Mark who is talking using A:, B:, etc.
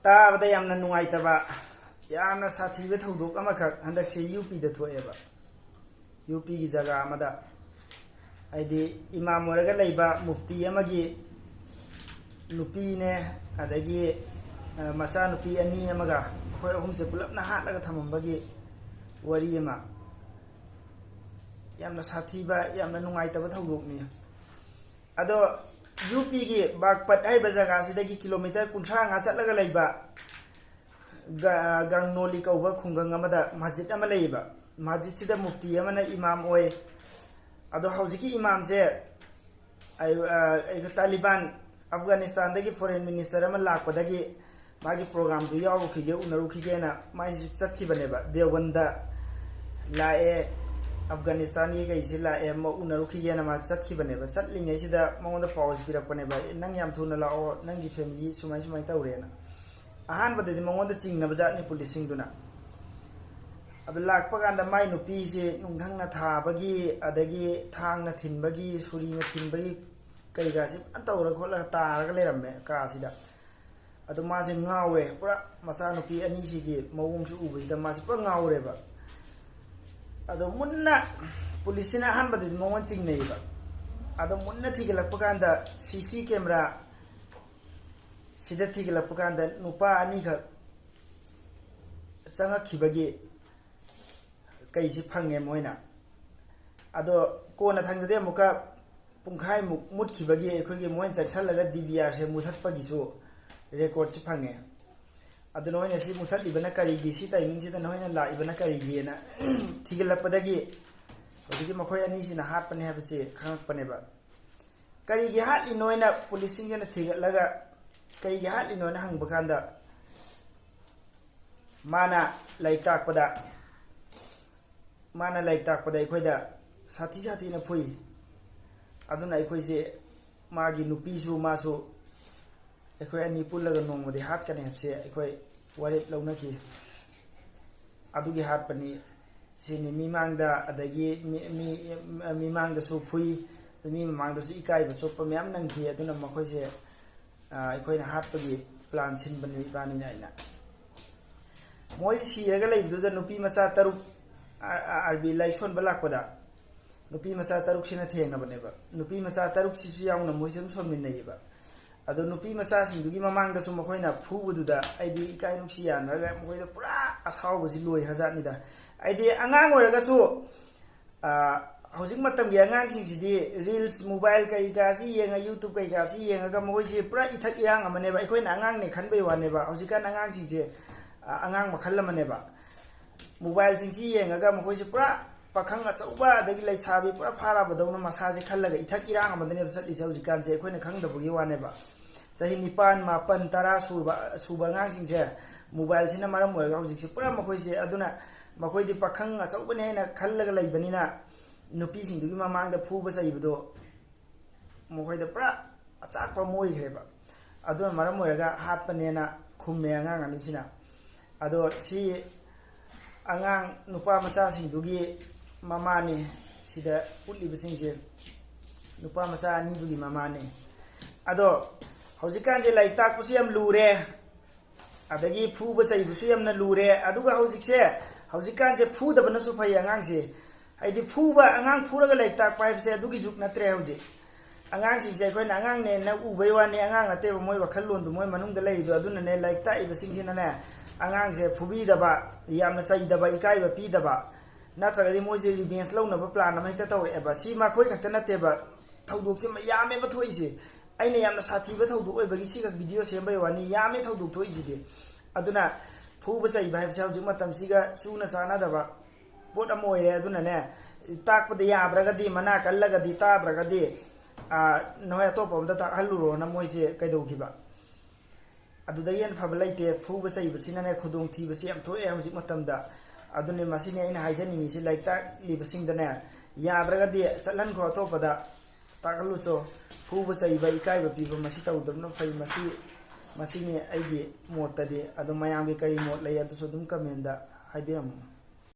A: Tabada Yamna Nungaitaba Yamna Sathiba Thoudokni handakse UP da thoeba UP gi jaga amada aidi IMAM oraga LEIBA Mufti AMAGI nupi ne adagi MACHANUPI ani amaga khoi ahumse PULLAPNA hatlaga thamambagi wari ama Yamna Sathiba Yamna Nungaitaba Thoudokni ado UP gi Baghpat haiba jaga sidagi kilometer 30 chatlaga LEIBA gang noli kauba khungang amada masjid ama leiba masjid sida mufti amana imam oy ado HOUJIK imam je ay Taliban Afghanistan dagi foreign minister ama lakpadagi magi program du yaw khige unaru khige na mai sathiba neba Deobanda lae Afghanistan yi kai sila e mo unaru khige na ma sathiba neba satlingai sida mongoda pause pirakpane ba nang yam thuna la o nangi family sumai sumai tawrena ahan badadi mongoda chingna bajani policing duna adu lakpa ganda mai nupi se nungthangna thabagi adagi thangna thinbagi surina thinbagi kai ga si antawra khola taraga leramme ka sida adu ma se ngawe pura masa nupi ani sigi mawung su ubi da ma se pura ngawe ba adu munna policina ahan badadi mongon chingnei ba adu munna thigalakpa ganda CC camera sida thigalakpa ganda nupa ani kha changa khibagi kaisi phange moina ado kona thangde muka pungkhai mut khibagi ekhoi moin chaksalaga DVR se muthatpagi su record chi phange ado noina si muthatlibana karigi si timing si noina laibana karigi na thigalakpadagi odigi makhoi ani sina hatpane habse khangakpane ba karigi hatli noina policing na thigalaga kai ga hali no na hang bakanda mana lai tak pada ikoi da sati na phui aduna ikoi se magi nupi su masu ikoi ani pullaga nongmodi hat kane hapse ikoi warit launa ki adugi hat pani sini mimangda adagi mimangda su phui mi mimangda su ikai ba choppa myam nangki aduna makhoi se ikoi na hatpagi plan sin bani bani na moi siraga leibduda nupi macha taruk arbi laison balakpada nupi macha taruk sina thengna baneba nupi macha taruk sisu yaungna moisem somin naiba ado nupi macha sindugi mamangda sum khoina phubududa aidi ikai nuksi yanraga moida pura asaw busi loi hazani da aidi angang oraga su HOUJIK matam gi angang sing sidi reels mobile kai ga si yenga YouTube kai ga si yenga ga moi se pura ithak yang amane ba ikoi na angang ne khanbai wane ba HOUJIK kan angang sing je angang makhal lamane ba mobile sing si yenga ga moi se pura pakhang achauba dagi lai sabi pura phara badawna masa je khallaga ithak irang amane ba satli HOUJIK kan je ikoi na khangda bugi wane ba sahi nipan mapan tara suba angang sing je mobile sina maram moy ga HOUJIK se pura makoi se aduna makoi di pakhang achauba ne na khallaga laibani na nupi singdugi mamangda phuba saibdo mohoida pra achakpa moi greba aduna maram moiraga hatpanena khumme angang anisina ado si angang nupa macha singdugi mamani sida ulli bisingje nupa macha ani dugi mamani ado HOUJIK kan je lai tak pusi am lure adagi phuba saibusu yamna lure aduga HOUJIK kan je phuda banasu phai angang se aidi phuba angang phuraga lai tak paip se adugi juk natre HOUJIK angang sing jai khoina angang ne na ubai wani angang ate ba moi wakhal lon du moi manung da lai do aduna ne lai ta iba sing sina ne angang se phubi da ba yamna sai da ba ikai ba pi da ba natra di moi je revenge launa ba plan ma hita taw e ba si ma khoi khakta nate ba thaudok se ma yame ba thoi se aina Yamna Sathiba Thoudok oi bagi si ga video se bai wani yame thaudok thoi ji de aduna phuba chai ba se HOUJIK matam siga chuna sana da ba pot amoire aduna ne takpada yadragadi mana kallagadi tadragadi noya to pomda ta haluro na moise kaidokhiba aduda yen phablaite phuba chaibasina ne khudong thibasi am thoe HOUJIK matamda adune masine ina haijaningi si laita libasingda ne yadragadi chatlan kho to pada takalucho phuba chaiba ikaiba piba masi tawdamna phai masine aigi motade adu mayambi kai mot lay adu sodum kamenda haibiramu